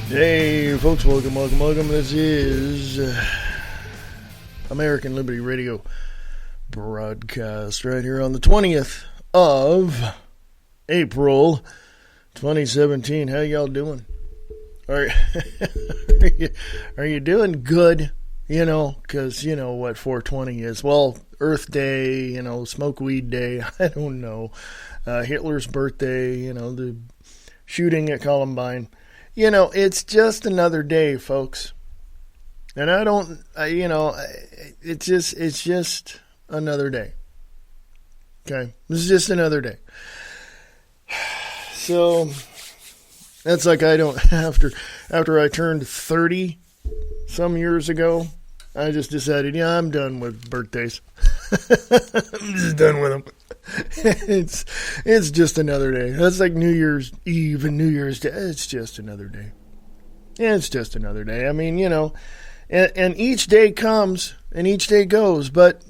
Hey folks, welcome. This is American Liberty Radio broadcast right here on the 20th of April 2017. How y'all doing? Are you doing good? You know, because you know what 420 is. Well, Earth Day, you know, Smoke Weed Day, I don't know. Hitler's birthday, you know, the shooting at Columbine. You know, it's just another day, folks. And it's just another day. Okay? This is just another day. So, that's like I don't, after I turned 30 some years ago, I just decided, yeah, I'm done with birthdays. I'm just done with them. It's just another day. That's like New Year's Eve and New Year's Day. It's just another day. Yeah, it's just another day. I mean, you know, and each day comes and each day goes. But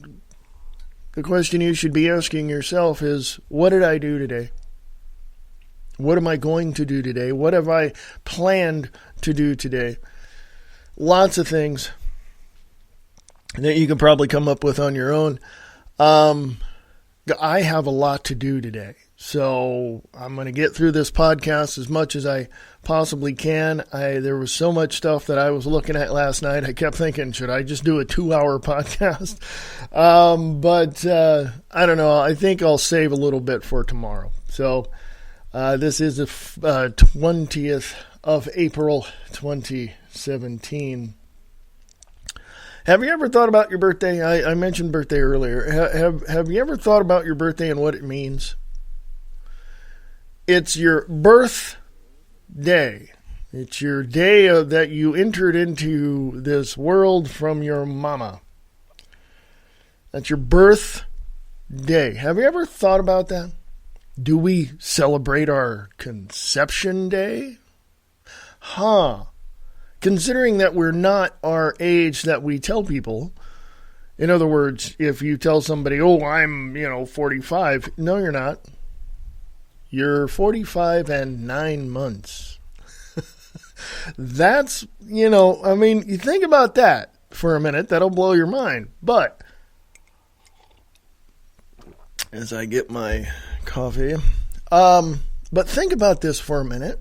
the question you should be asking yourself is, what did I do today? What am I going to do today? What have I planned to do today? Lots of things that you can probably come up with on your own. I have a lot to do today, so I'm going to get through this podcast as much as I possibly can. There was so much stuff that I was looking at last night. I kept thinking, should I just do a 2-hour podcast? But I don't know. I think I'll save a little bit for tomorrow. So this is the 20th of April, 2017. Have you ever thought about your birthday? I mentioned birthday earlier. Have you ever thought about your birthday and what it means? It's your birthday. It's your day that you entered into this world from your mama. That's your birthday. Have you ever thought about that? Do we celebrate our conception day? Considering that we're not our age that we tell people, in other words, if you tell somebody, oh, I'm, 45. No, you're not. You're 45 and 9 months. That's, you think about that for a minute. That'll blow your mind. But as I get my coffee, but think about this for a minute,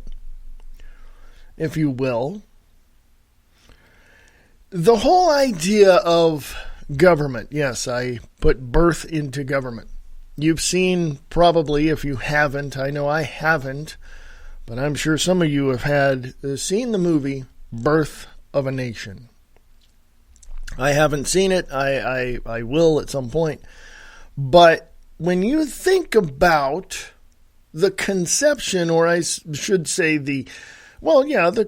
if you will. The whole idea of government, yes, I put birth into government. You've seen, probably, if you haven't, I know I haven't, but I'm sure some of you have seen the movie Birth of a Nation. I haven't seen it. I will at some point. But when you think about the conception, or I should say the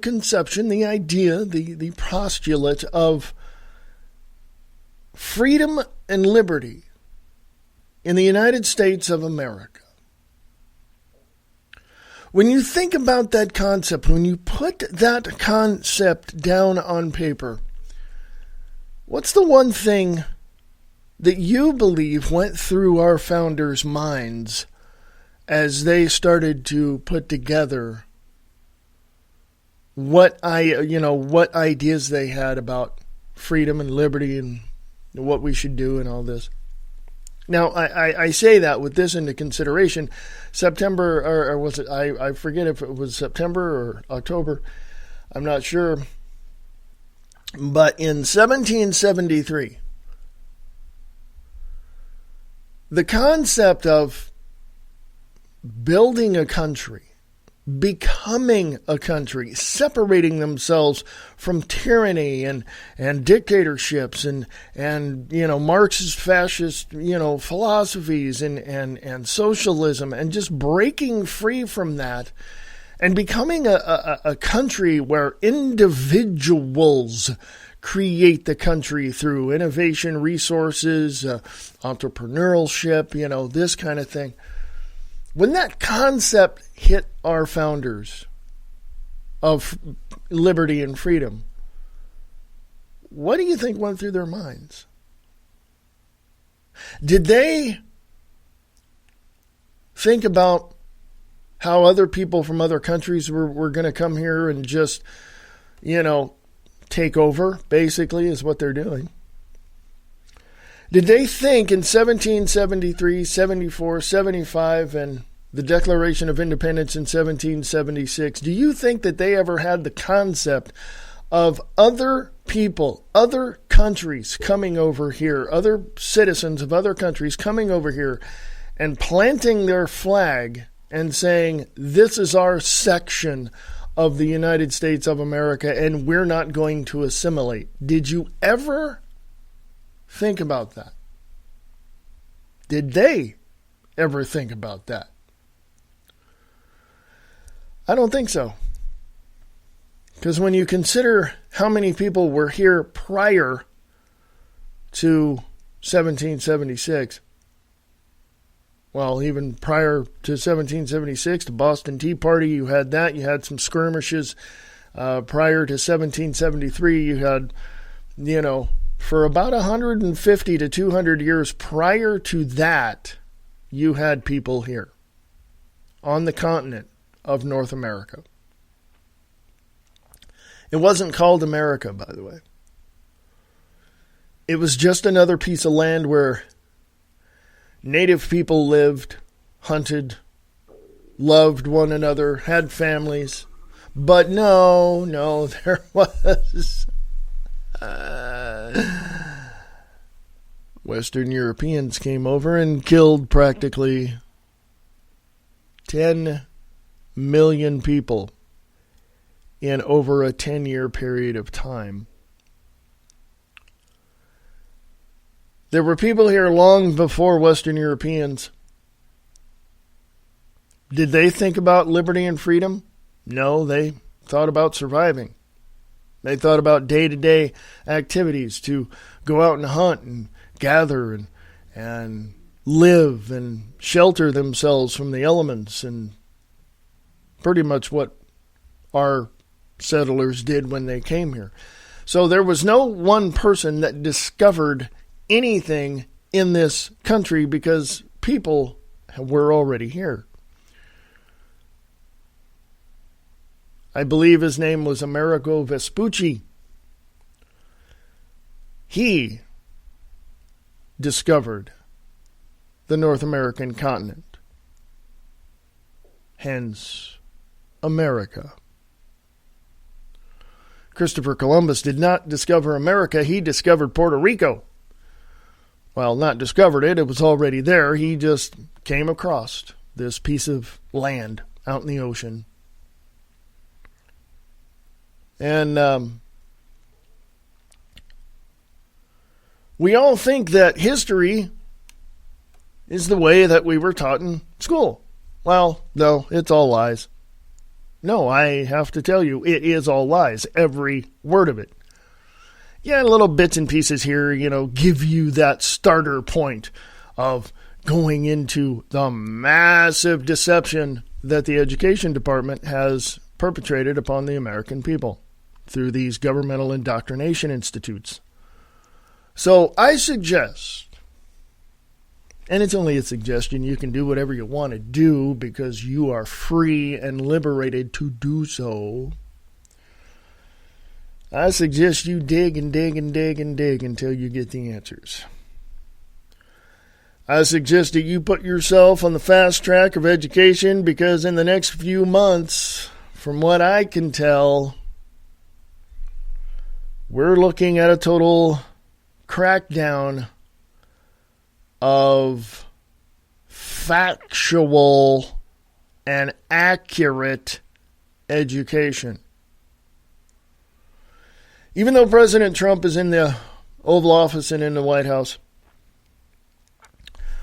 conception, the idea, the postulate of freedom and liberty in the United States of America. When you think about that concept, when you put that concept down on paper, what's the one thing that you believe went through our founders' minds as they started to put together what ideas they had about freedom and liberty and what we should do and all this? Now, I say that with this into consideration. September, or was it, I forget if it was September or October. I'm not sure. But in 1773, the concept of building a country, becoming a country, separating themselves from tyranny and dictatorships and Marxist, fascist, philosophies and socialism, and just breaking free from that and becoming a country where individuals create the country through innovation, resources, entrepreneurship, this kind of thing. When that concept hit our founders of liberty and freedom, what do you think went through their minds? Did they think about how other people from other countries were going to come here and just take over, basically, is what they're doing. Did they think in 1773, 74, 75, and the Declaration of Independence in 1776, do you think that they ever had the concept of other people, other countries coming over here, other citizens of other countries coming over here and planting their flag and saying, this is our section of the United States of America and we're not going to assimilate? Did you ever think about that? Did they ever think about that? I don't think so. Because when you consider how many people were here prior to 1776, well, even prior to 1776, the Boston Tea Party, you had that. You had some skirmishes. Prior to 1773, you had, for about 150 to 200 years prior to that, you had people here on the continent of North America. It wasn't called America, by the way. It was just another piece of land where native people lived, hunted, loved one another, had families. But no, there was Western Europeans came over and killed practically 10 million people in over a 10-year period of time. There were people here long before Western Europeans. Did they think about liberty and freedom? No, they thought about surviving. They thought about day-to-day activities to go out and hunt and gather and live and shelter themselves from the elements, and pretty much what our settlers did when they came here. So there was no one person that discovered anything in this country because people were already here. I believe his name was Amerigo Vespucci. He discovered the North American continent. Hence, America. Christopher Columbus did not discover America. He discovered Puerto Rico. Well, not discovered it. It was already there. He just came across this piece of land out in the ocean. And we all think that history is the way that we were taught in school. Well, no, it's all lies. No, I have to tell you, it is all lies. Every word of it. Yeah, little bits and pieces here, give you that starter point of going into the massive deception that the education department has perpetrated upon the American people through these governmental indoctrination institutes. So I suggest, and it's only a suggestion, you can do whatever you want to do because you are free and liberated to do so. I suggest you dig and dig and dig and dig until you get the answers. I suggest that you put yourself on the fast track of education because in the next few months, from what I can tell, we're looking at a total crackdown of factual and accurate education. Even though President Trump is in the Oval Office and in the White House,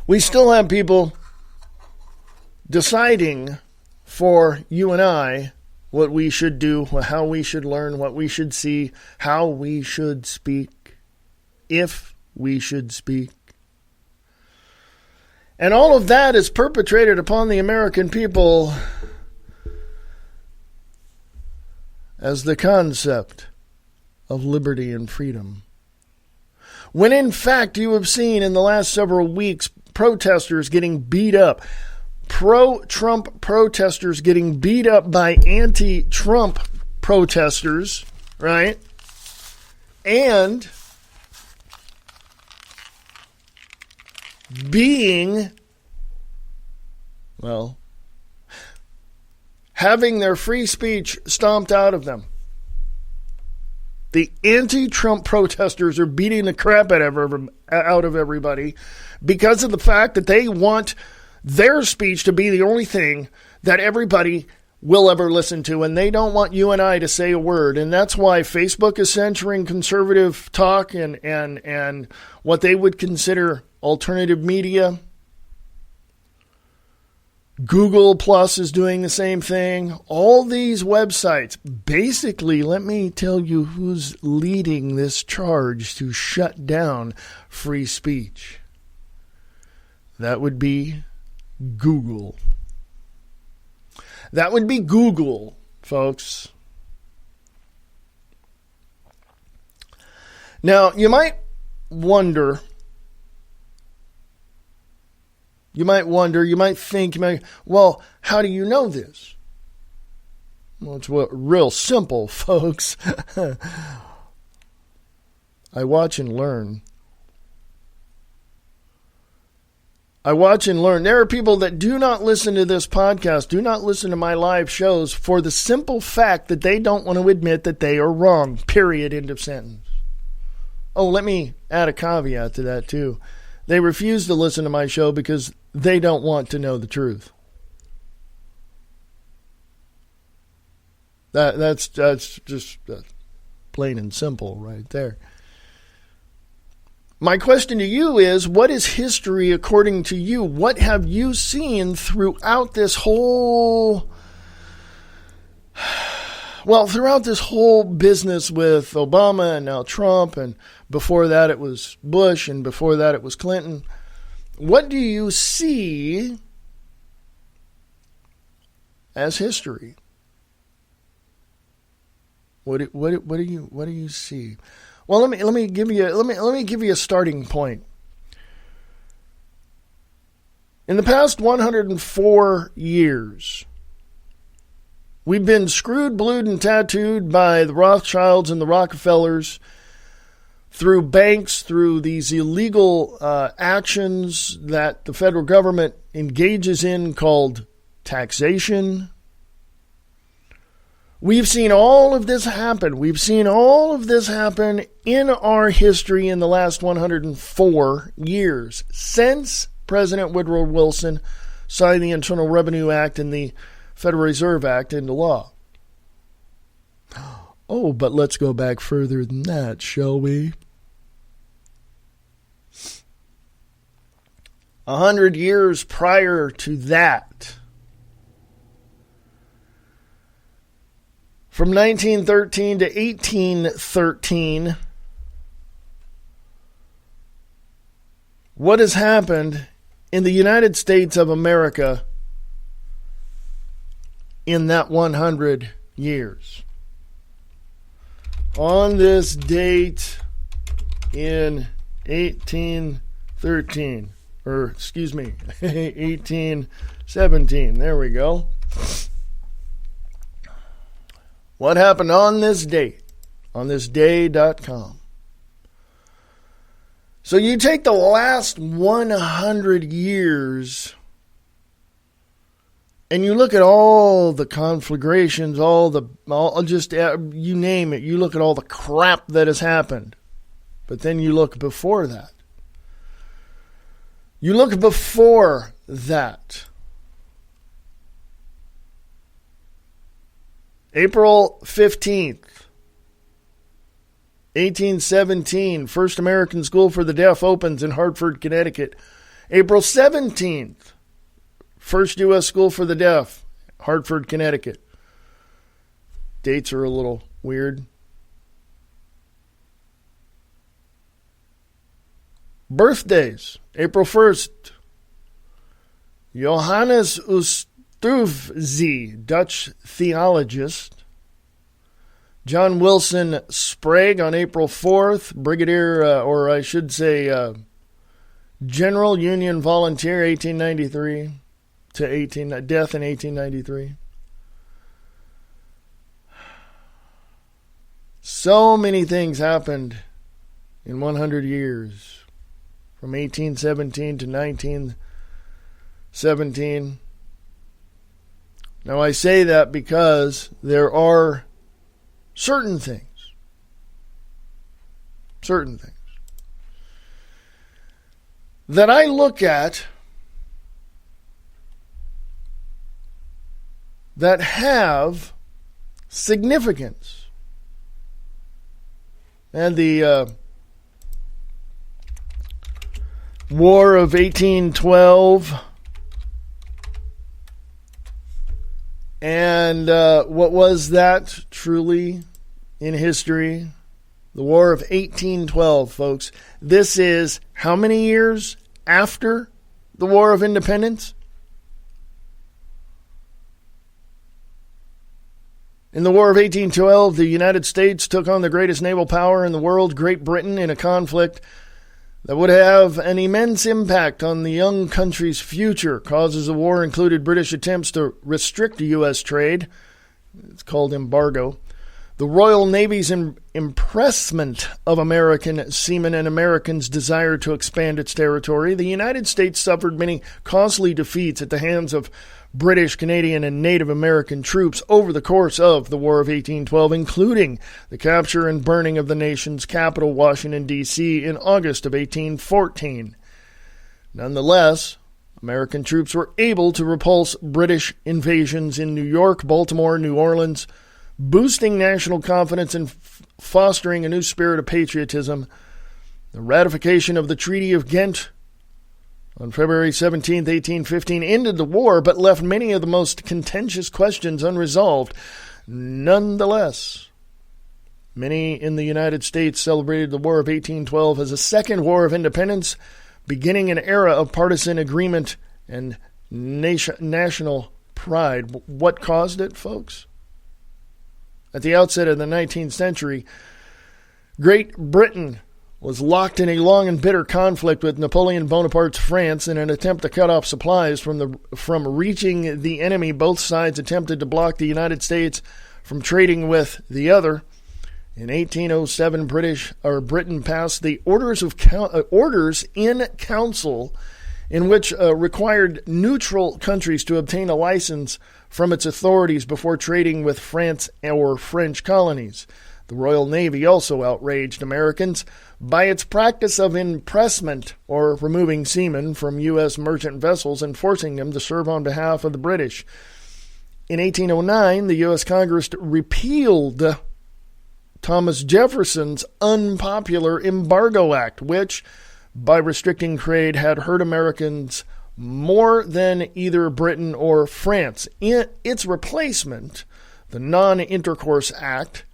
we still have people deciding for you and I what we should do, how we should learn, what we should see, how we should speak, if we should speak. And all of that is perpetrated upon the American people as the concept of liberty and freedom. When in fact you have seen in the last several weeks protesters getting beat up, pro-Trump protesters getting beat up by anti-Trump protesters right? And being, well, having their free speech stomped out of them. The anti-Trump protesters are beating the crap out of everybody because of the fact that they want their speech to be the only thing that everybody will ever listen to, and they don't want you and I to say a word. And that's why Facebook is censoring conservative talk and what they would consider alternative media. Google Plus is doing the same thing. All these websites. Basically, let me tell you who's leading this charge to shut down free speech. That would be Google. That would be Google, folks. Now, you might wonder, think, well, how do you know this? Well, it's real simple, folks. I watch and learn. There are people that do not listen to this podcast, do not listen to my live shows for the simple fact that they don't want to admit that they are wrong. Period. End of sentence. Oh, let me add a caveat to that, too. They refuse to listen to my show because they don't want to know the truth. That's just plain and simple right there. My question to you is, what is history according to you? What have you seen throughout this whole business with Obama and now Trump, and before that it was Bush, and before that it was Clinton? What do you see as history? What do you see? Well, let me give you a starting point. In the past 104 years, we've been screwed, blued, and tattooed by the Rothschilds and the Rockefellers through banks, through these illegal actions that the federal government engages in called taxation. We've seen all of this happen. We've seen all of this happen in our history in the last 104 years since President Woodrow Wilson signed the Internal Revenue Act and the Federal Reserve Act into law. Oh, but let's go back further than that, shall we? 100 years prior to that, from 1913 to 1813, what has happened in the United States of America in that 100 years? On this date in 1813, or excuse me, 1817, there we go. What happened on this date? On this day.com. So you take the last 100 years and you look at all the conflagrations, you name it. You look at all the crap that has happened. But then you look before that. April 15th, 1817, First American School for the Deaf opens in Hartford, Connecticut. April 17th, First U.S. School for the Deaf, Hartford, Connecticut. Dates are a little weird. Birthdays, April 1st, Johannes Ustuvzi, Dutch theologist. John Wilson Sprague on April 4th, Brigadier, General Union Volunteer, 1893 to death in 1893. So many things happened in 100 years, from 1817 to 1917. Now, I say that because there are certain things that I look at that have significance. And the War of 1812 and what was that truly in history? The War of 1812, folks. This is how many years after the War of Independence? In the War of 1812, the United States took on the greatest naval power in the world, Great Britain, in a conflict that would have an immense impact on the young country's future. Causes of war included British attempts to restrict U.S. trade. It's called embargo. The Royal Navy's impressment of American seamen and Americans' desire to expand its territory. The United States suffered many costly defeats at the hands of British, Canadian, and Native American troops over the course of the War of 1812, including the capture and burning of the nation's capital, Washington, D.C., in August of 1814. Nonetheless, American troops were able to repulse British invasions in New York, Baltimore, New Orleans, boosting national confidence and fostering a new spirit of patriotism. The ratification of the Treaty of Ghent on February 17, 1815, ended the war, but left many of the most contentious questions unresolved. Nonetheless, many in the United States celebrated the War of 1812 as a second war of independence, beginning an era of partisan agreement and national pride. What caused it, folks? At the outset of the 19th century, Great Britain was locked in a long and bitter conflict with Napoleon Bonaparte's France in an attempt to cut off supplies from reaching the enemy. Both sides attempted to block the United States from trading with the other. In 1807, Britain passed the Orders in Council, in which required neutral countries to obtain a license from its authorities before trading with France or French colonies. The Royal Navy also outraged Americans by its practice of impressment, or removing seamen from U.S. merchant vessels and forcing them to serve on behalf of the British. In 1809, the U.S. Congress repealed Thomas Jefferson's unpopular Embargo Act, which, by restricting trade, had hurt Americans more than either Britain or France. In its replacement, the Non-Intercourse Act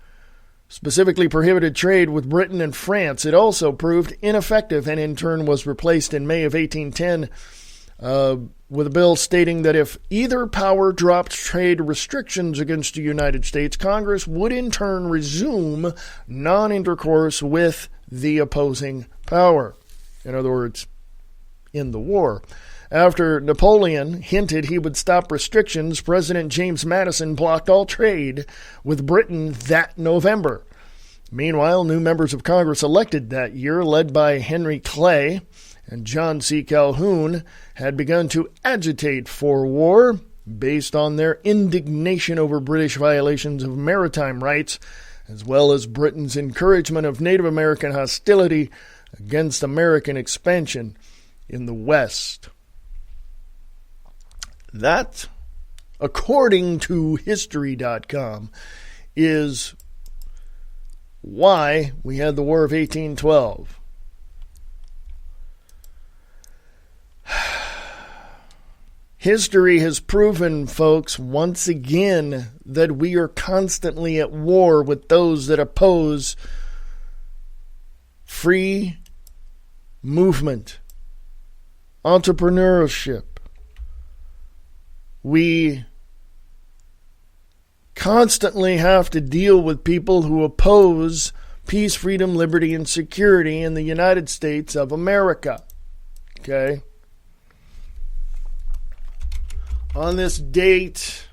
specifically prohibited trade with Britain and France. It also proved ineffective and in turn was replaced in May of 1810 with a bill stating that if either power dropped trade restrictions against the United States, Congress would in turn resume non-intercourse with the opposing power. In other words, in the war. After Napoleon hinted he would stop restrictions, President James Madison blocked all trade with Britain that November. Meanwhile, new members of Congress elected that year, led by Henry Clay and John C. Calhoun, had begun to agitate for war based on their indignation over British violations of maritime rights, as well as Britain's encouragement of Native American hostility against American expansion in the West. That, according to History.com, is why we had the War of 1812. History has proven, folks, once again, that we are constantly at war with those that oppose free movement, entrepreneurship. We constantly have to deal with people who oppose peace, freedom, liberty, and security in the United States of America. Okay? On this date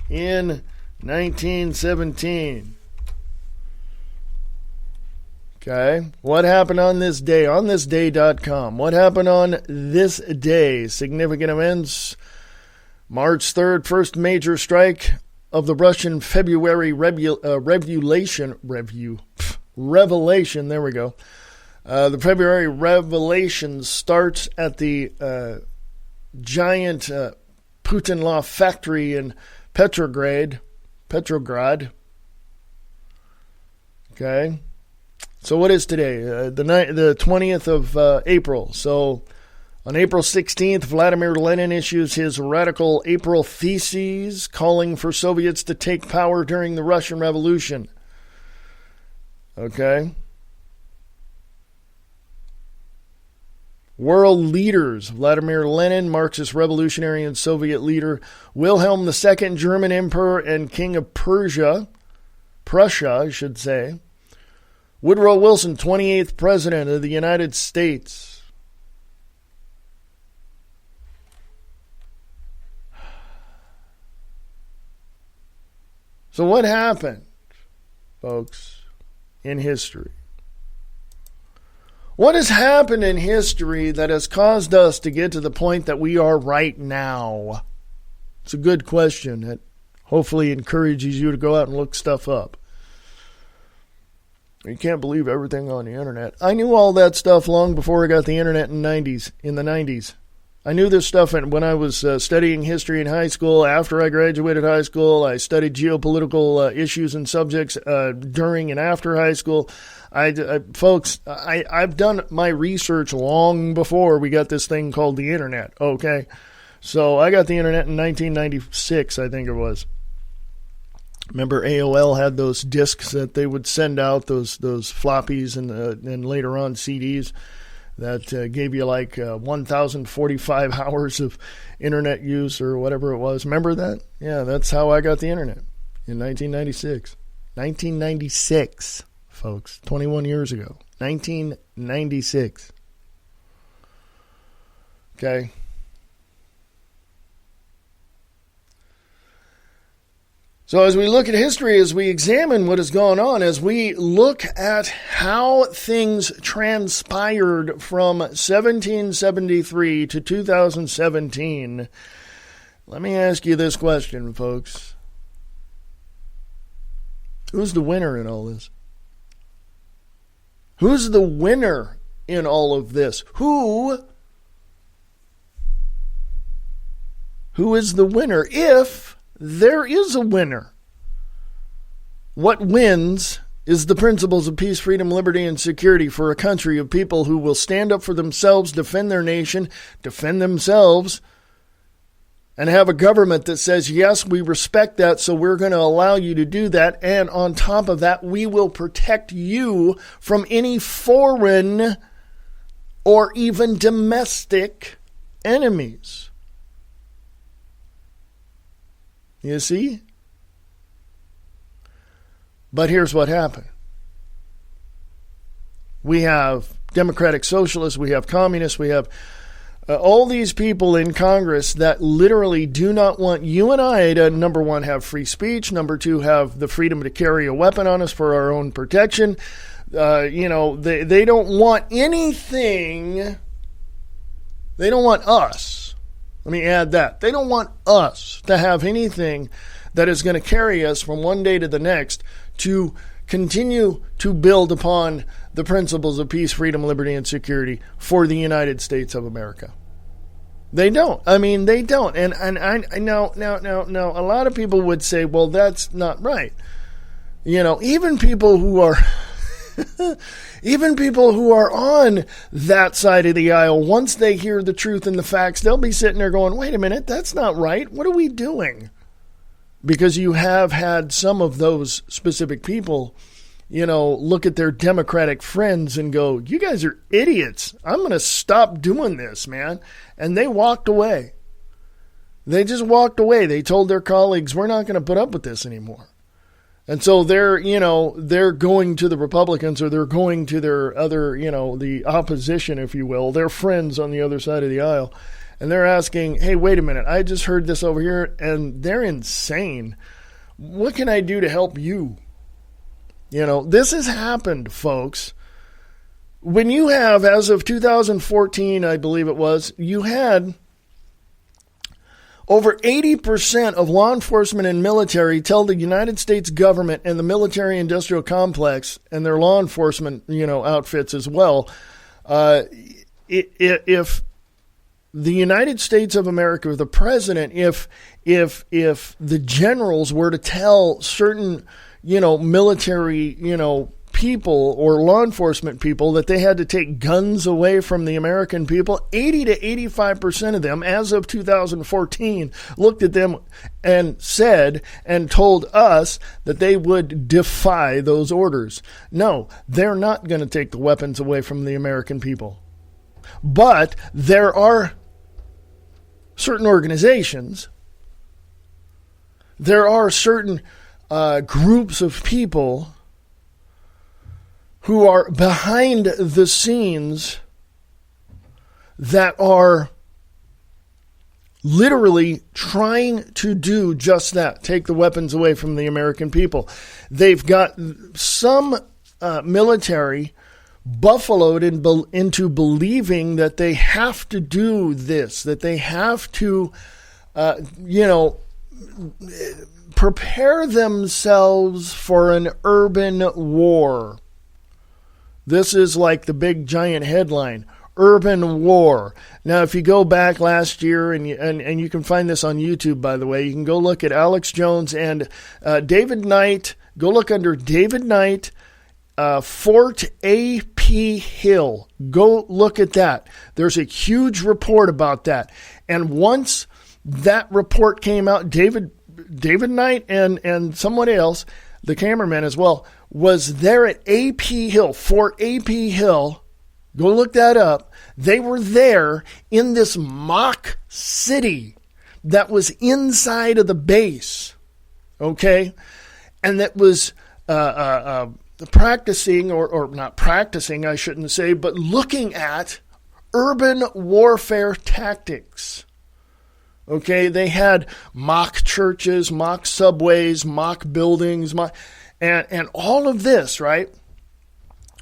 in 1917, Okay, what happened on this day? On thisday.com. What happened on this day? Significant events. March 3rd, first major strike of the Russian February revelation. There we go. The February revelation starts at the giant Putin Law factory in Petrograd. Okay. So what is today? The 20th of April. So on April 16th, Vladimir Lenin issues his radical April theses calling for Soviets to take power during the Russian Revolution. Okay. World leaders. Vladimir Lenin, Marxist revolutionary and Soviet leader. Wilhelm II, German emperor and king of Prussia, I should say. Woodrow Wilson, 28th President of the United States. So what happened, folks, in history? What has happened in history that has caused us to get to the point that we are right now? It's a good question that hopefully encourages you to go out and look stuff up. You can't believe everything on the internet. I knew all that stuff long before I got the internet in the 90s. I knew this stuff when I was studying history in high school. After I graduated high school, I studied geopolitical issues and subjects during and after high school. I've done my research long before we got this thing called the internet, okay? So I got the internet in 1996, I think it was. Remember AOL had those discs that they would send out, those floppies and later on CDs that gave you like 1,045 hours of internet use or whatever it was. Remember that? Yeah, that's how I got the internet in 1996. 1996, folks, 21 years ago. 1996. Okay. So as we look at history, as we examine what has gone on, as we look at how things transpired from 1773 to 2017, let me ask you this question, folks. Who's the winner in all this? Who's the winner in all of this? Who is the winner if there is a winner? What wins is the principles of peace, freedom, liberty, and security for a country of people who will stand up for themselves, defend their nation, defend themselves, and have a government that says, yes, we respect that, so we're going to allow you to do that, and on top of that, we will protect you from any foreign or even domestic enemies. You see? But here's what happened. We have democratic socialists, we have communists, we have all these people in Congress that literally do not want you and I to, number one, have free speech, number two, have the freedom to carry a weapon on us for our own protection. They don't want anything. They don't want us. Let me add that. They don't want us to have anything that is going to carry us from one day to the next to continue to build upon the principles of peace, freedom, liberty, and security for the United States of America. They don't. I mean, they don't. And I now, a lot of people would say, well, that's not right. You know, even people who are on that side of the aisle, once they hear the truth and the facts, they'll be sitting there going, wait a minute, that's not right. What are we doing? Because you have had some of those specific people, look at their Democratic friends and go, you guys are idiots. I'm going to stop doing this, man. And they walked away. They just walked away. They told their colleagues, we're not going to put up with this anymore. And so they're going to the Republicans, or they're going to their other, the opposition, if you will, their friends on the other side of the aisle. And they're asking, hey, wait a minute, I just heard this over here, and they're insane. What can I do to help you? This has happened, folks. when you have, as of 2014, I believe it was, you had over 80% of law enforcement and military tell the United States government and the military-industrial complex and their law enforcement, outfits as well, if the United States of America, or the president, if the generals were to tell certain, military, people or law enforcement people that they had to take guns away from the American people, 80 to 85% of them, as of 2014, looked at them and said and told us that they would defy those orders. No, they're not going to take the weapons away from the American people. But there are certain organizations, there are certain groups of people who are behind the scenes that are literally trying to do just that, take the weapons away from the American people. They've got some military buffaloed into believing that they have to do this, that they have to, prepare themselves for an urban war. This is like the big giant headline, urban war. Now, if you go back last year, and you can find this on YouTube, by the way, you can go look at Alex Jones and David Knight. Go look under David Knight, Fort A.P. Hill. Go look at that. There's a huge report about that. And once that report came out, David Knight and someone else, the cameraman as well, was there at A.P. Hill, Fort A.P. Hill. Go look that up. They were there in this mock city that was inside of the base, okay? And that was practicing, or not practicing, I shouldn't say, but looking at urban warfare tactics. Okay, they had mock churches, mock subways, mock buildings, and all of this, right?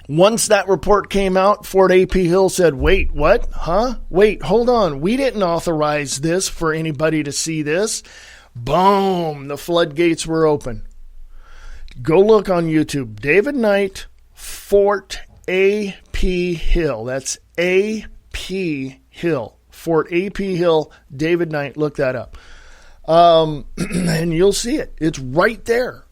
Once that report came out, Fort A.P. Hill said, wait, what? Huh? Wait, hold on. We didn't authorize this for anybody to see this. Boom, the floodgates were open. Go look on YouTube. David Knight, Fort A.P. Hill. That's A.P. Hill. Fort A.P. Hill, David Knight. Look that up. And you'll see it. It's right there.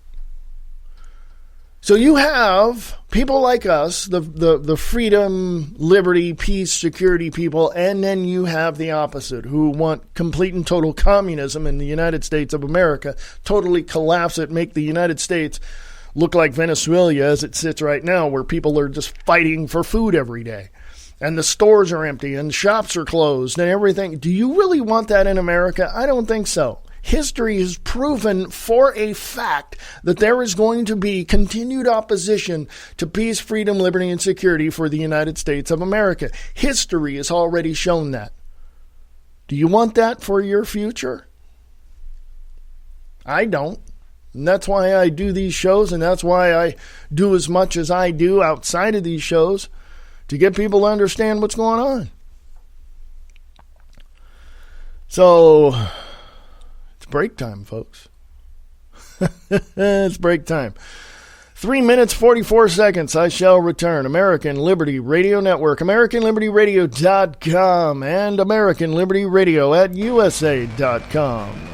So you have people like us, the freedom, liberty, peace, security people, and then you have the opposite, who want complete and total communism in the United States of America, totally collapse it, make the United States look like Venezuela as it sits right now, where people are just fighting for food every day. And the stores are empty and shops are closed and everything. Do you really want that in America? I don't think so. History has proven for a fact that there is going to be continued opposition to peace, freedom, liberty, and security for the United States of America. History has already shown that. Do you want that for your future? I don't. And that's why I do these shows, and that's why I do as much as I do outside of these shows, to get people to understand what's going on. So, it's break time, folks. It's break time. 3 minutes, 44 seconds. I shall return. American Liberty Radio Network, AmericanLibertyRadio.com, and American Liberty Radio at USA.com.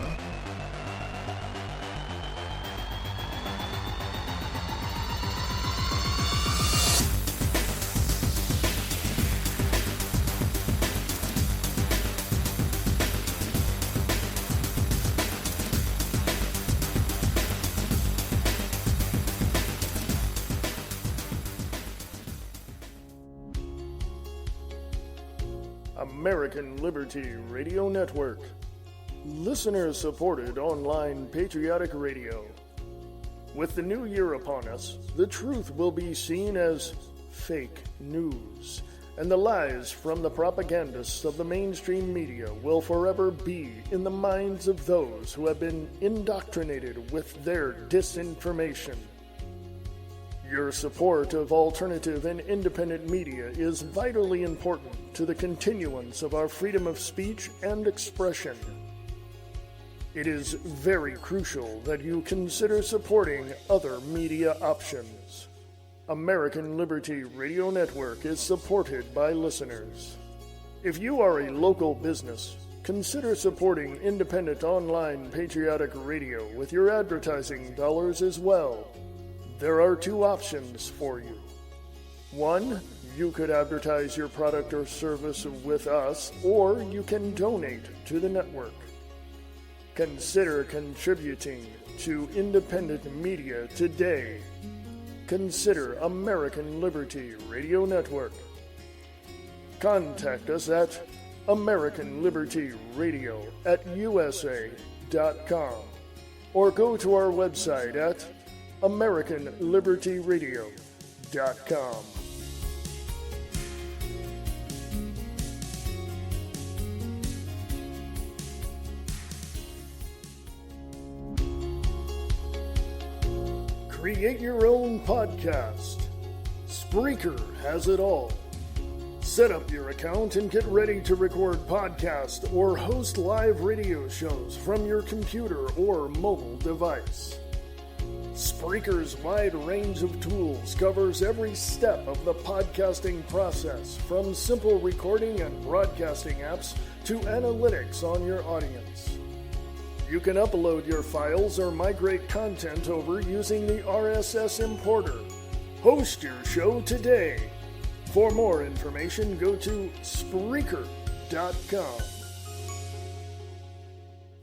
American Liberty Radio Network. Listener-supported online patriotic radio. With the new year upon us, the truth will be seen as fake news, and the lies from the propagandists of the mainstream media will forever be in the minds of those who have been indoctrinated with their disinformation. Your support of alternative and independent media is vitally important to the continuance of our freedom of speech and expression. It is very crucial that you consider supporting other media options. American Liberty Radio Network is supported by listeners. If you are a local business, consider supporting independent online patriotic radio with your advertising dollars as well. There are two options for you. One, you could advertise your product or service with us, or you can donate to the network. Consider contributing to independent media today. Consider American Liberty Radio Network. Contact us at AmericanLibertyRadio@USA.com or go to our website at AmericanLibertyRadio.com. Create your own podcast. Spreaker has it all. Set up your account and get ready to record podcasts or host live radio shows from your computer or mobile device. Spreaker's wide range of tools covers every step of the podcasting process, from simple recording and broadcasting apps to analytics on your audience. You can upload your files or migrate content over using the RSS importer. Host your show today. For more information, go to Spreaker.com.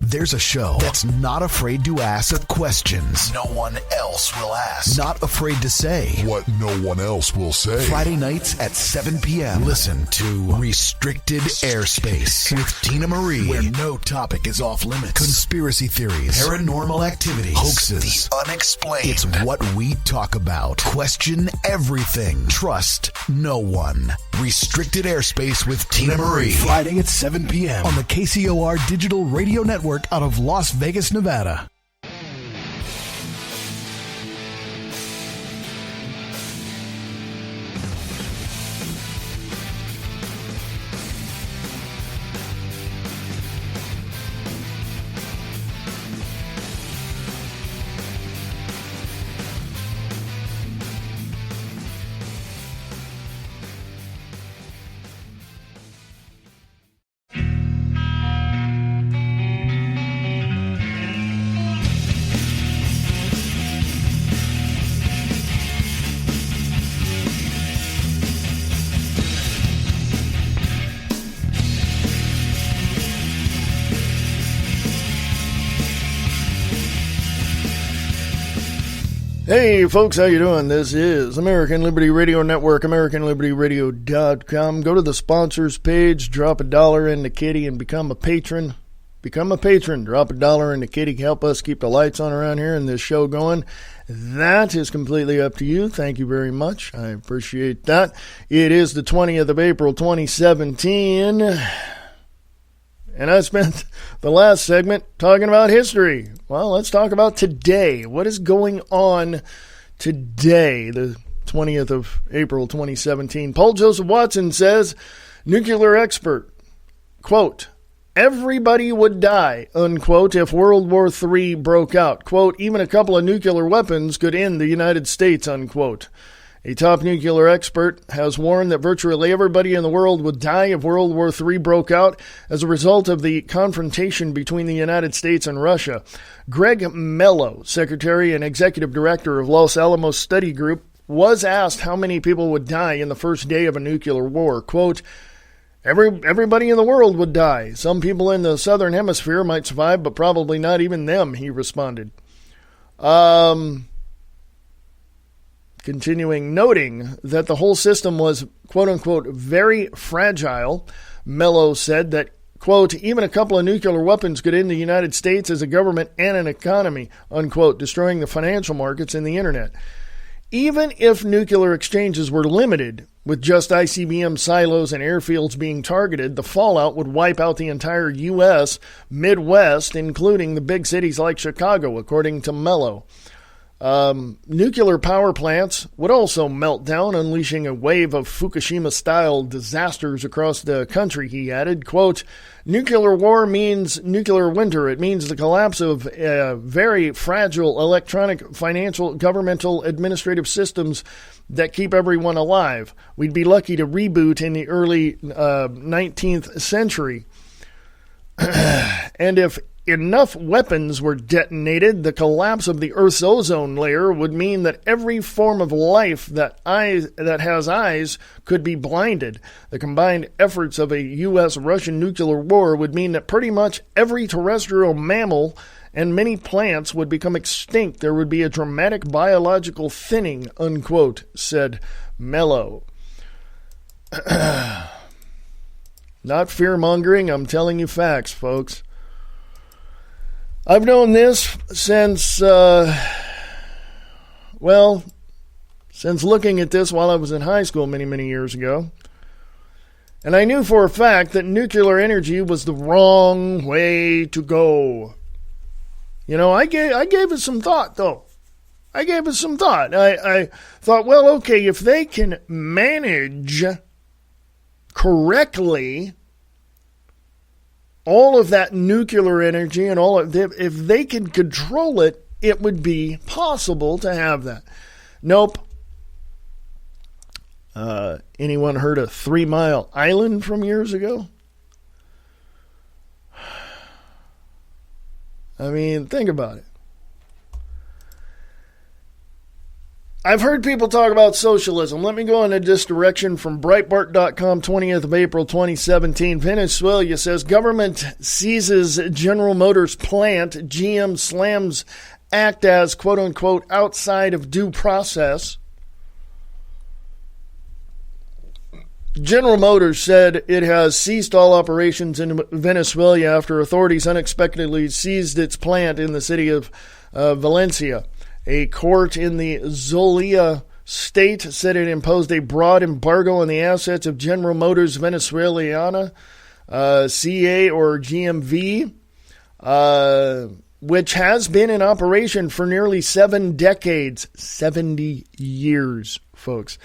There's a show that's not afraid to ask questions no one else will ask. Not afraid to say what no one else will say. Friday nights at 7 p.m. Listen to Restricted Airspace with Tina Marie, where no topic is off limits. Conspiracy theories, paranormal activities, hoaxes, the unexplained. It's what we talk about. Question everything. Trust no one. Restricted Airspace with Tina Marie. Friday at 7 p.m. on the KCOR Digital Radio Network out of Las Vegas, Nevada. Hey folks, how you doing? This is American Liberty Radio Network, AmericanLibertyRadio.com. Go to the sponsors page, drop $1 in the kitty and become a patron. Become a patron. Drop $1 in the kitty. Help us keep the lights on around here and this show going. That is completely up to you. Thank you very much. I appreciate that. It is the 20th of April, 2017. And I spent the last segment talking about history. Well, let's talk about today. What is going on today, the 20th of April, 2017? Paul Joseph Watson says, nuclear expert, quote, everybody would die, unquote, if World War III broke out. Quote, even a couple of nuclear weapons could end the United States, unquote. A top nuclear expert has warned that virtually everybody in the world would die if World War III broke out as a result of the confrontation between the United States and Russia. Greg Mello, Secretary and Executive Director of Los Alamos Study Group, was asked how many people would die in the first day of a nuclear war. Quote, everybody in the world would die. Some people in the southern hemisphere might survive, but probably not even them, he responded. Continuing, noting that the whole system was, quote-unquote, very fragile, Mello said that, quote, even a couple of nuclear weapons could end the United States as a government and an economy, unquote, destroying the financial markets and the Internet. Even if nuclear exchanges were limited, with just ICBM silos and airfields being targeted, the fallout would wipe out the entire U.S. Midwest, including the big cities like Chicago, according to Mello. Nuclear power plants would also melt down, unleashing a wave of Fukushima-style disasters across the country, he added. Quote, nuclear war means nuclear winter. It means the collapse of very fragile electronic, financial, governmental, administrative systems that keep everyone alive. We'd be lucky to reboot in the early 19th century. And if enough weapons were detonated, the collapse of the Earth's ozone layer would mean that every form of life that has eyes could be blinded. The combined efforts of a U.S.-Russian nuclear war would mean that pretty much every terrestrial mammal and many plants would become extinct. There would be a dramatic biological thinning, unquote, said Mello. Not fear-mongering, I'm telling you facts, folks. I've known this since, since looking at this while I was in high school many, many years ago. And I knew for a fact that nuclear energy was the wrong way to go. You know, I gave it some thought, though. I gave it some thought. I thought, well, okay, if they can manage correctly all of that nuclear energy and all of it, if they can control it, it would be possible to have that. Nope. Anyone heard of 3 Mile Island from years ago? I mean, think about it. I've heard people talk about socialism. Let me go in this direction from Breitbart.com, 20th of April, 2017. Venezuela says government seizes General Motors plant. GM slams act as, quote-unquote, outside of due process. General Motors said it has ceased all operations in Venezuela after authorities unexpectedly seized its plant in the city of Valencia. A court in the Zulia state said it imposed a broad embargo on the assets of General Motors Venezuela, CA or GMV, which has been in operation for nearly 7 decades, 70 years, folks.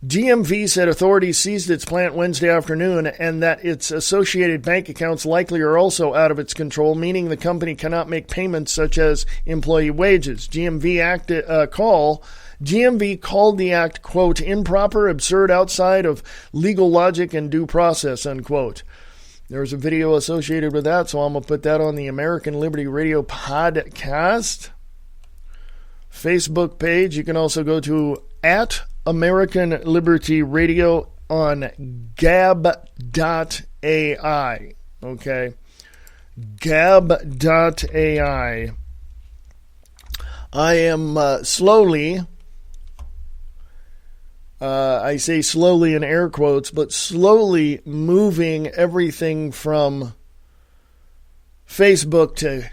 GMV said authorities seized its plant Wednesday afternoon and that its associated bank accounts likely are also out of its control, meaning the company cannot make payments such as employee wages. GMV called the act, quote, improper, absurd, outside of legal logic and due process, unquote. There's a video associated with that, so I'm going to put that on the American Liberty Radio podcast Facebook page. You can also go to @American Liberty Radio on gab.ai. Okay. Gab.ai. I am slowly, I say slowly in air quotes, but slowly moving everything from Facebook to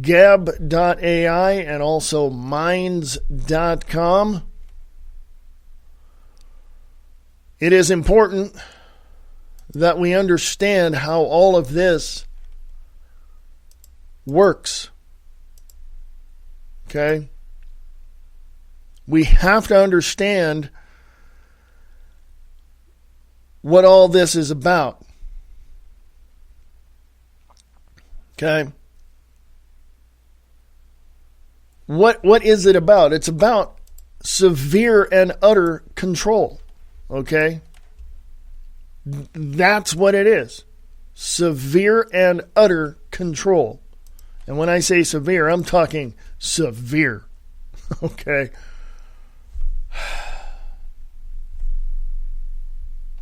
gab.ai and also minds.com. It is important that we understand how all of this works. Okay? We have to understand what all this is about. Okay? What is it about? It's about severe and utter control. Okay? That's what it is. Severe and utter control. And when I say severe, I'm talking severe. Okay?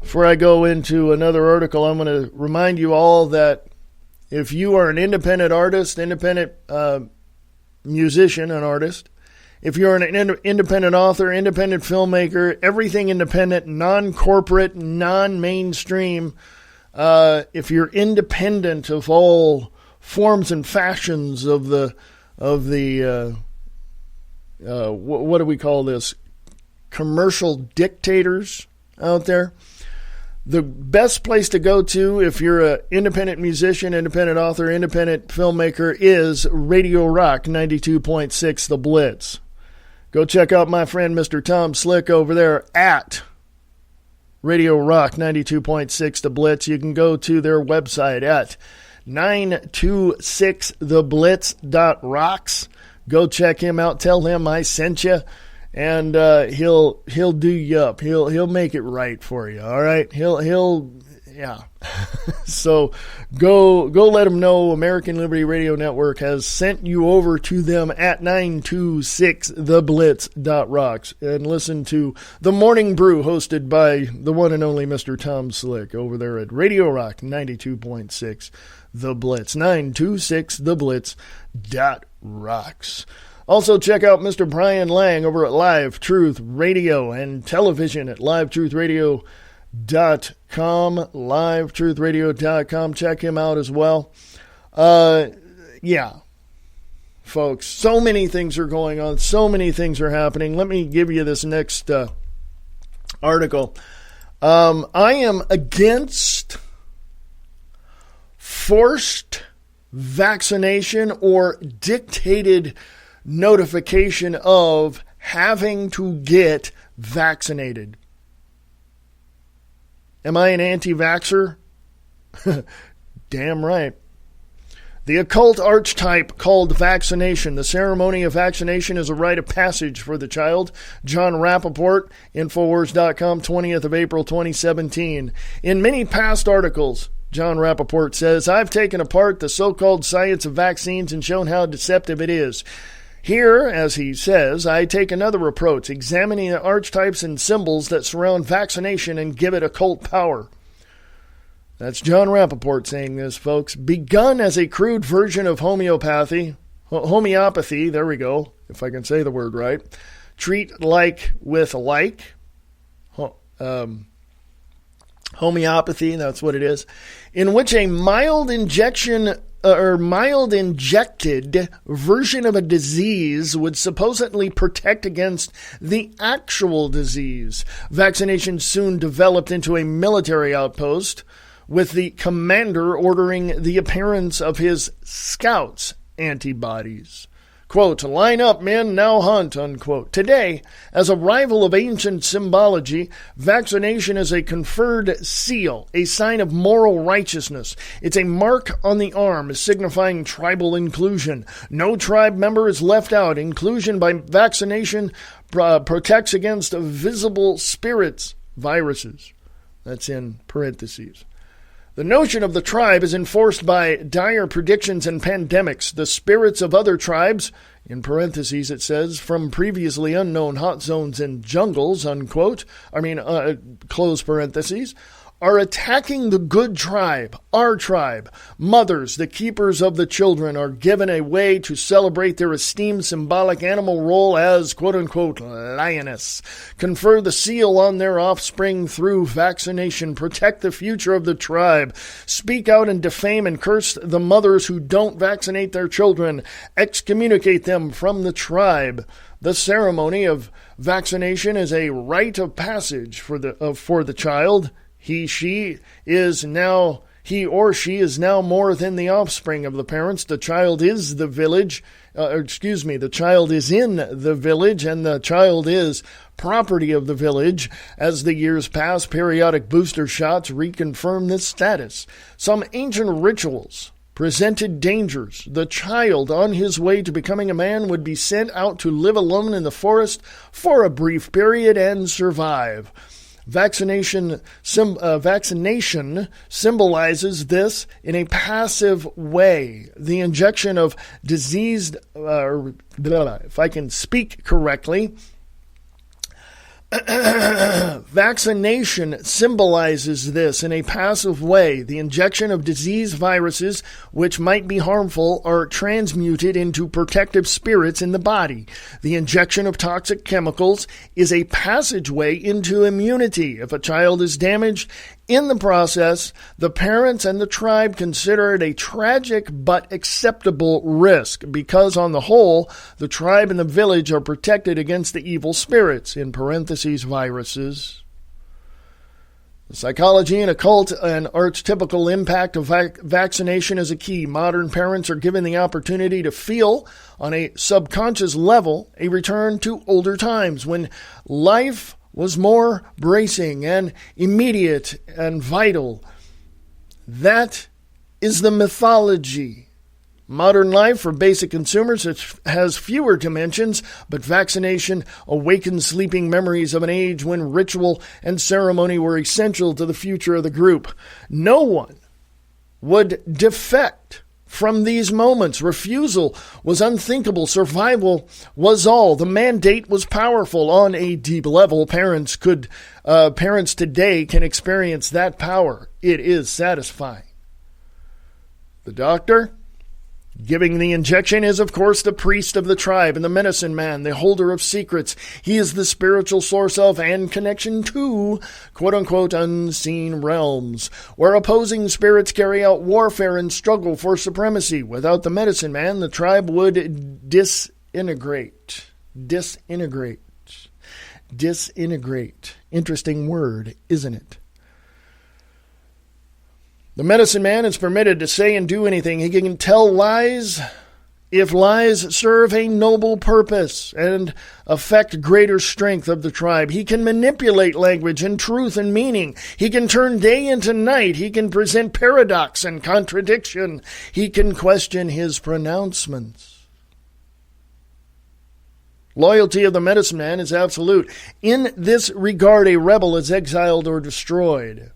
Before I go into another article, I'm going to remind you all that if you are an independent artist, independent musician, an artist, if you're an independent author, independent filmmaker, everything independent, non-corporate, non-mainstream, if you're independent of all forms and fashions of the what do we call this? Commercial dictators out there. The best place to go to if you're an independent musician, independent author, independent filmmaker is Radio Rock 92.6 The Blitz. Go check out my friend Mr. Tom Slick over there at Radio Rock 92.6 The Blitz. You can go to their website at 926theblitz.rocks. Go check him out. Tell him I sent you, and he'll do you up. He'll make it right for you. All right. Yeah. So go let them know American Liberty Radio Network has sent you over to them at 926theblitz.rocks and listen to The Morning Brew hosted by the one and only Mr. Tom Slick over there at Radio Rock 92.6 The Blitz, 926theblitz.rocks. Also check out Mr. Brian Lang over at Live Truth Radio and Television at livetruthradio.com, livetruthradio.com. Check him out as well. Yeah, folks, so many things are going on. So many things are happening. Let me give you this next article. I am against forced vaccination or dictated notification of having to get vaccinated. Am I an anti-vaxxer? Damn right. The occult archetype called vaccination. The ceremony of vaccination is a rite of passage for the child. John Rappaport, Infowars.com, 20th of April, 2017. In many past articles, John Rappaport says, I've taken apart the so-called science of vaccines and shown how deceptive it is. Here, as he says, I take another approach, examining the archetypes and symbols that surround vaccination and give it occult power. That's John Rappaport saying this, folks. Begun as a crude version of homeopathy, there we go, if I can say the word right. Treat like with like. Homeopathy, that's what it is. In which a mild injected version of a disease would supposedly protect against the actual disease. Vaccination soon developed into a military outpost, with the commander ordering the appearance of his scouts' antibodies. Quote, line up, men, now hunt, unquote. Today, as a rival of ancient symbology, vaccination is a conferred seal, a sign of moral righteousness. It's a mark on the arm signifying tribal inclusion. No tribe member is left out. Inclusion by vaccination protects against visible spirits, viruses. That's in parentheses. The notion of the tribe is enforced by dire predictions and pandemics. The spirits of other tribes, in parentheses it says, from previously unknown hot zones and jungles, unquote, close parentheses, are attacking the good tribe, our tribe. Mothers, the keepers of the children, are given a way to celebrate their esteemed symbolic animal role as, quote-unquote, lioness. Confer the seal on their offspring through vaccination. Protect the future of the tribe. Speak out and defame and curse the mothers who don't vaccinate their children. Excommunicate them from the tribe. The ceremony of vaccination is a rite of passage for the child. He or she is now more than the offspring of the parents. The child is the village, the child is in the village, and the child is property of the village. As the years pass, periodic booster shots reconfirm this status. Some ancient rituals presented dangers. The child, on his way to becoming a man, would be sent out to live alone in the forest for a brief period and survive. Vaccination symbolizes this in a passive way. The injection of diseased, if I can speak correctly, vaccination symbolizes this in a passive way. The injection of disease viruses, which might be harmful, are transmuted into protective spirits in the body. The injection of toxic chemicals is a passageway into immunity. If a child is damaged in the process, the parents and the tribe consider it a tragic but acceptable risk because, on the whole, the tribe and the village are protected against the evil spirits, in parentheses, viruses. The psychology and occult and archetypical impact of vaccination is a key. Modern parents are given the opportunity to feel, on a subconscious level, a return to older times when life was more bracing and immediate and vital. That is the mythology. Modern life for basic consumers has fewer dimensions, but vaccination awakens sleeping memories of an age when ritual and ceremony were essential to the future of the group. No one would defect from these moments. Refusal was unthinkable. Survival was all. The mandate was powerful on a deep level. Parents today can experience that power. It is satisfying. The doctor giving the injection is, of course, the priest of the tribe and the medicine man, the holder of secrets. He is the spiritual source of and connection to, quote-unquote, unseen realms, where opposing spirits carry out warfare and struggle for supremacy. Without the medicine man, the tribe would disintegrate. Disintegrate. Interesting word, isn't it? The medicine man is permitted to say and do anything. He can tell lies if lies serve a noble purpose and affect greater strength of the tribe. He can manipulate language and truth and meaning. He can turn day into night. He can present paradox and contradiction. He can question his pronouncements. Loyalty of the medicine man is absolute. In this regard, a rebel is exiled or destroyed.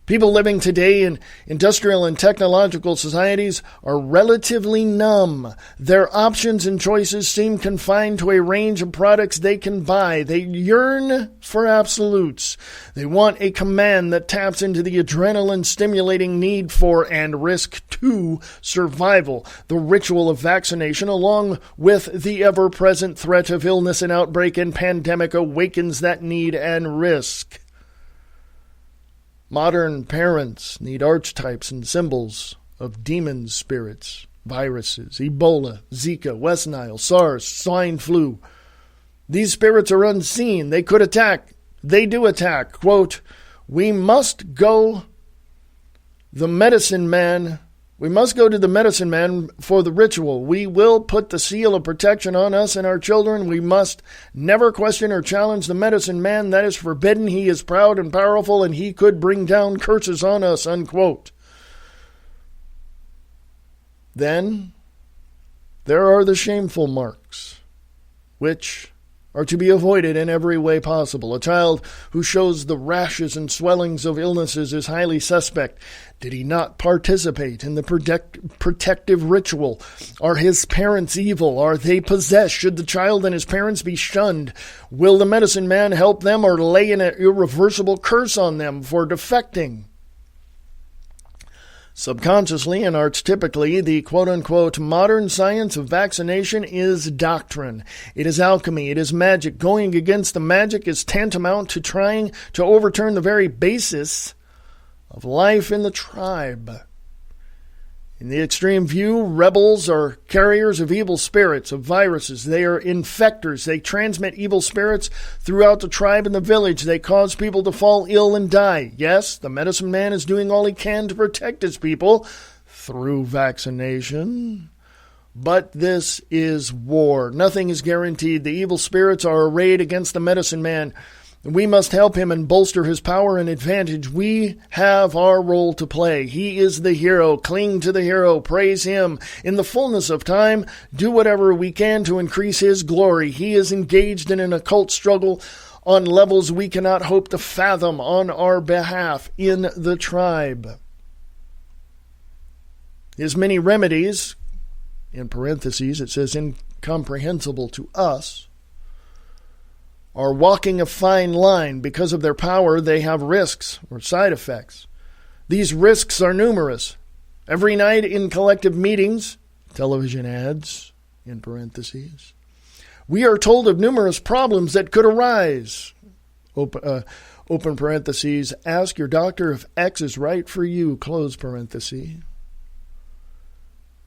People living today in industrial and technological societies are relatively numb. Their options and choices seem confined to a range of products they can buy. They yearn for absolutes. They want a command that taps into the adrenaline-stimulating need for and risk to survival. The ritual of vaccination, along with the ever-present threat of illness and outbreak and pandemic, awakens that need and risk. Modern parents need archetypes and symbols of demon spirits, viruses, Ebola, Zika, West Nile, SARS, swine flu. These spirits are unseen. They could attack. They do attack. Quote, we must go to the medicine man for the ritual. We will put the seal of protection on us and our children. We must never question or challenge the medicine man. That is forbidden. He is proud and powerful, and he could bring down curses on us, unquote. Then there are the shameful marks, which are to be avoided in every way possible. A child who shows the rashes and swellings of illnesses is highly suspect. Did he not participate in the protective ritual? Are his parents evil? Are they possessed? Should the child and his parents be shunned? Will the medicine man help them or lay an irreversible curse on them for defecting? Subconsciously and archetypically, the quote-unquote modern science of vaccination is doctrine. It is alchemy. It is magic. Going against the magic is tantamount to trying to overturn the very basis of life in the tribe. In the extreme view, rebels are carriers of evil spirits, of viruses. They are infectors. They transmit evil spirits throughout the tribe and the village. They cause people to fall ill and die. Yes, the medicine man is doing all he can to protect his people through vaccination. But this is war. Nothing is guaranteed. The evil spirits are arrayed against the medicine man. We must help him and bolster his power and advantage. We have our role to play. He is the hero. Cling to the hero. Praise him. In the fullness of time, do whatever we can to increase his glory. He is engaged in an occult struggle on levels we cannot hope to fathom on our behalf in the tribe. His many remedies, in parentheses, it says incomprehensible to us, are walking a fine line. Because of their power, they have risks or side effects. These risks are numerous. Every night in collective meetings, television ads, in parentheses, we are told of numerous problems that could arise. Open parentheses, ask your doctor if X is right for you, close parentheses.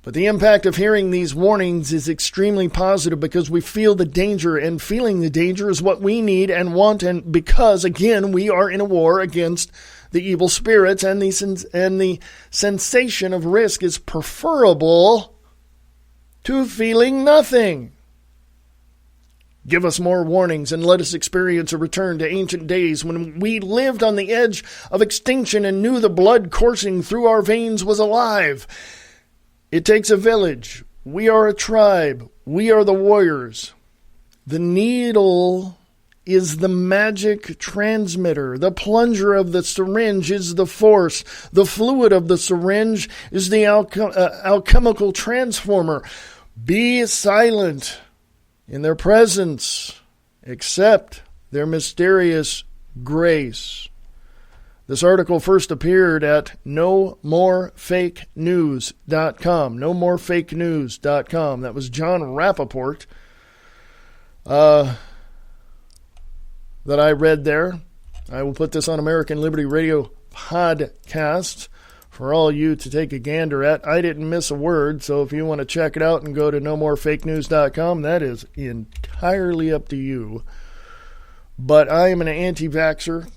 But the impact of hearing these warnings is extremely positive because we feel the danger, and feeling the danger is what we need and want, and because, again, we are in a war against the evil spirits, and the sensation of risk is preferable to feeling nothing. Give us more warnings and let us experience a return to ancient days when we lived on the edge of extinction and knew the blood coursing through our veins was alive. It takes a village. We are a tribe. We are the warriors. The needle is the magic transmitter. The plunger of the syringe is the force. The fluid of the syringe is the alchemical transformer. Be silent in their presence. Accept their mysterious grace. This article first appeared at nomorefakenews.com. Nomorefakenews.com. That was John Rappaport that I read there. I will put this on American Liberty Radio podcast for all you to take a gander at. I didn't miss a word, so if you want to check it out and go to nomorefakenews.com, that is entirely up to you. But I am an anti-vaxxer.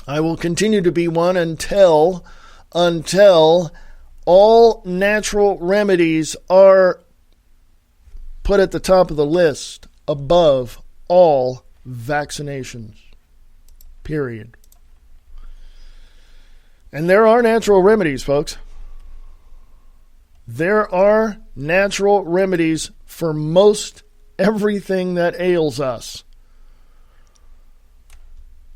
I will continue to be one until all natural remedies are put at the top of the list above all vaccinations. Period. And there are natural remedies, folks. There are natural remedies for most everything that ails us.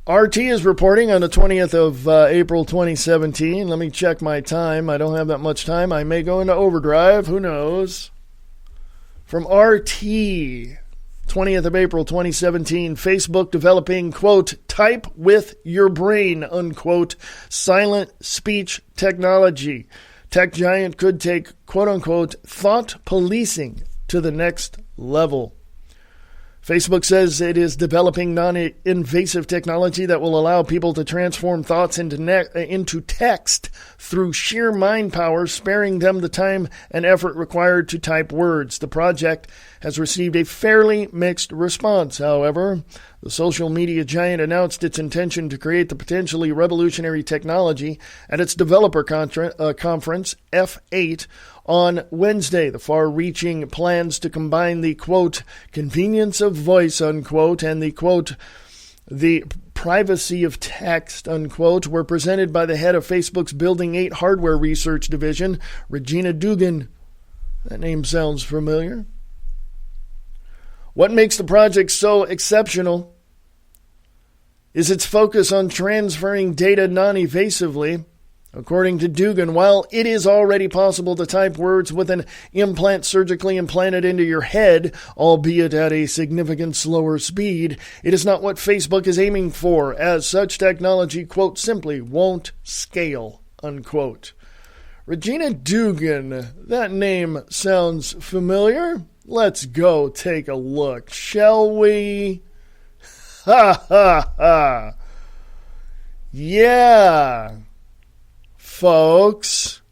RT is reporting on the 20th of April 2017. Let me check my time. I don't have that much time. I may go into overdrive. Who knows? From RT, 20th of April 2017, Facebook developing, quote, type with your brain, unquote, silent speech technology. Tech giant could take, quote, unquote, thought policing to the next level. Facebook says it is developing non-invasive technology that will allow people to transform thoughts into text through sheer mind power, sparing them the time and effort required to type words. The project has received a fairly mixed response. However, the social media giant announced its intention to create the potentially revolutionary technology at its developer conference, F8, on Wednesday. The far-reaching plans to combine the, quote, convenience of voice, unquote, and the, quote, the privacy of text, unquote, were presented by the head of Facebook's Building 8 hardware research division, Regina Dugan. That name sounds familiar. What makes the project so exceptional is its focus on transferring data non-evasively. According to Dugan, while it is already possible to type words with an implant surgically implanted into your head, albeit at a significant slower speed, it is not what Facebook is aiming for, as such technology, quote, simply won't scale, unquote. Regina Dugan, that name sounds familiar. Let's go take a look, shall we? Ha ha ha. Yeah. Folks,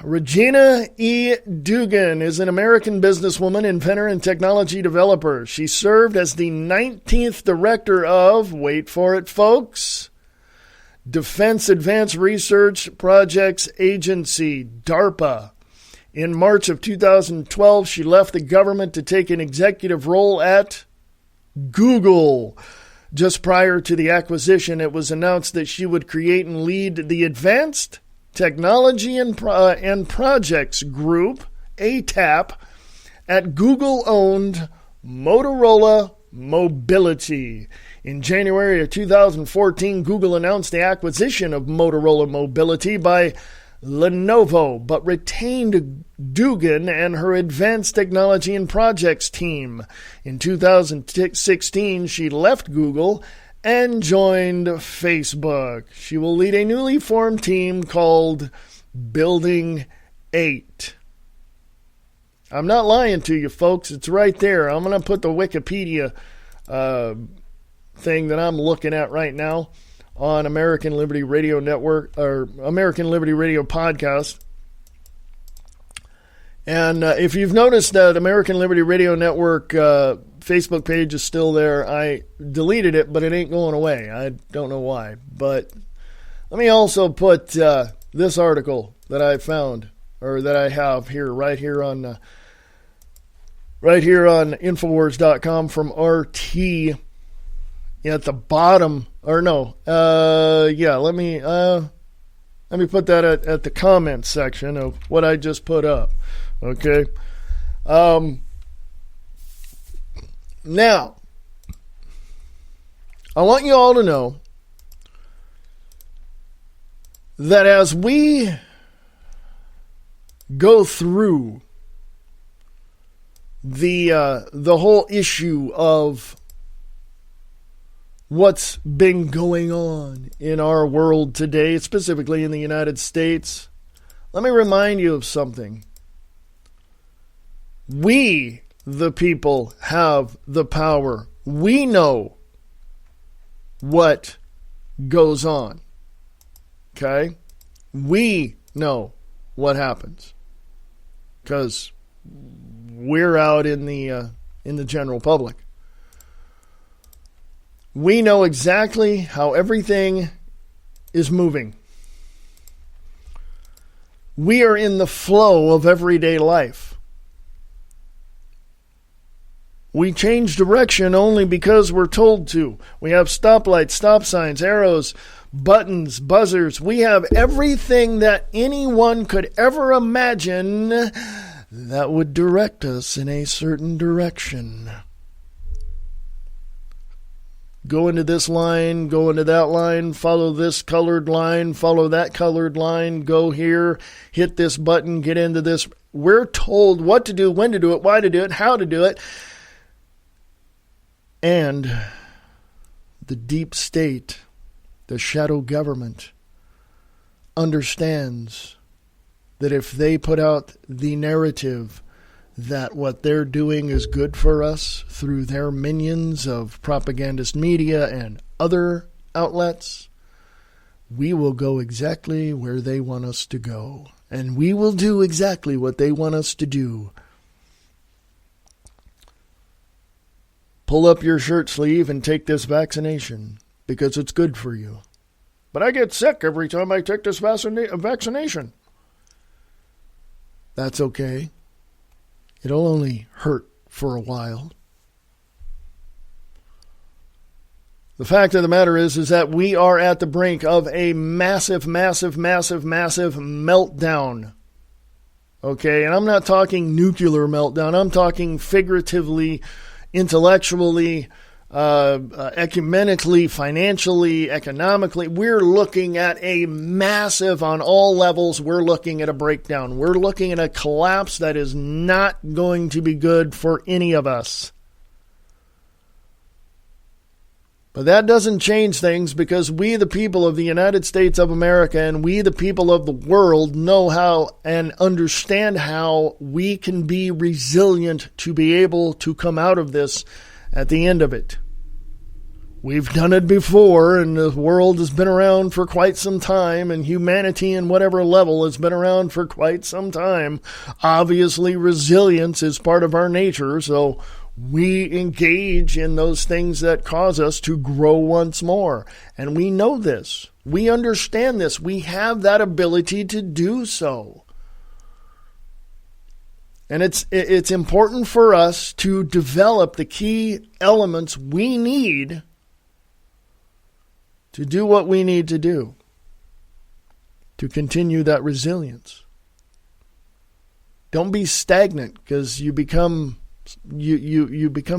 Regina E. Dugan is an American businesswoman, inventor, and technology developer. She served as the 19th director of, wait for it, folks, Defense Advanced Research Projects Agency, DARPA. In March of 2012, she left the government to take an executive role at Google. Just prior to the acquisition, it was announced that she would create and lead the Advanced Technology and Projects Group, ATAP, at Google-owned Motorola Mobility. In January of 2014, Google announced the acquisition of Motorola Mobility by Lenovo, but retained Dugan and her advanced technology and projects team. In 2016, she left Google and joined Facebook. She will lead a newly formed team called Building 8. I'm not lying to you, folks. It's right there. I'm going to put the Wikipedia thing that I'm looking at right now on American Liberty Radio Network, or American Liberty Radio Podcast. And if you've noticed that American Liberty Radio Network Facebook page is still there, I deleted it, but it ain't going away. I don't know why. But let me also put this article that I found, or that I have here, right here on Infowars.com from RT at the bottom, or no, let me put that at the comments section of what I just put up. Okay. Now, I want you all to know that as we go through the whole issue of what's been going on in our world today, specifically in the United States, let me remind you of something. We, the people, have the power. We know what goes on. Okay? We know what happens. Because we're out in the general public. We know exactly how everything is moving. We are in the flow of everyday life. We change direction only because we're told to. We have stoplights, stop signs, arrows, buttons, buzzers. We have everything that anyone could ever imagine that would direct us in a certain direction. Go into this line, go into that line, follow this colored line, follow that colored line, go here, hit this button, get into this. We're told what to do, when to do it, why to do it, how to do it. And the deep state, the shadow government, understands that if they put out the narrative that what they're doing is good for us through their minions of Propagandist Media and other outlets, we will go exactly where they want us to go. And we will do exactly what they want us to do. Pull up your shirt sleeve and take this vaccination because it's good for you. But I get sick every time I take this vaccination. That's okay. It'll only hurt for a while. The fact of the matter is that we are at the brink of a massive meltdown. Okay, and I'm not talking nuclear meltdown. I'm talking figuratively, intellectually, ecumenically, financially, economically. We're looking at a massive, on all levels, we're looking at a breakdown. We're looking at a collapse that is not going to be good for any of us. But that doesn't change things, because we, the people of the United States of America, and we, the people of the world, know how and understand how we can be resilient to be able to come out of this at the end of it. We've done it before, and the world has been around for quite some time, and humanity in whatever level has been around for quite some time. Obviously, resilience is part of our nature, so we engage in those things that cause us to grow once more. And we know this. We understand this. We have that ability to do so. And it's important for us to develop the key elements we need to do what we need to do to continue that resilience. Don't be stagnant, because you become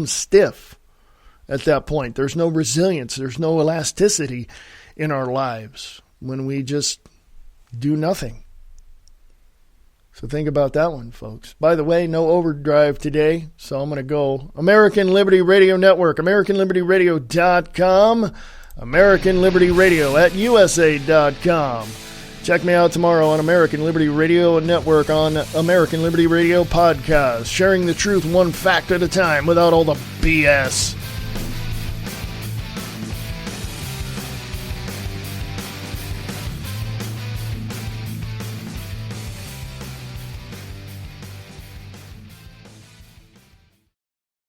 stiff at that point. There's no resilience. There's no elasticity in our lives when we just do nothing. So think about that one, folks. By the way, no overdrive today, so I'm going to go American Liberty Radio Network, AmericanLibertyRadio.com, American Liberty Radio at USA.com. Check me out tomorrow on American Liberty Radio Network on American Liberty Radio Podcast, sharing the truth one fact at a time without all the BS.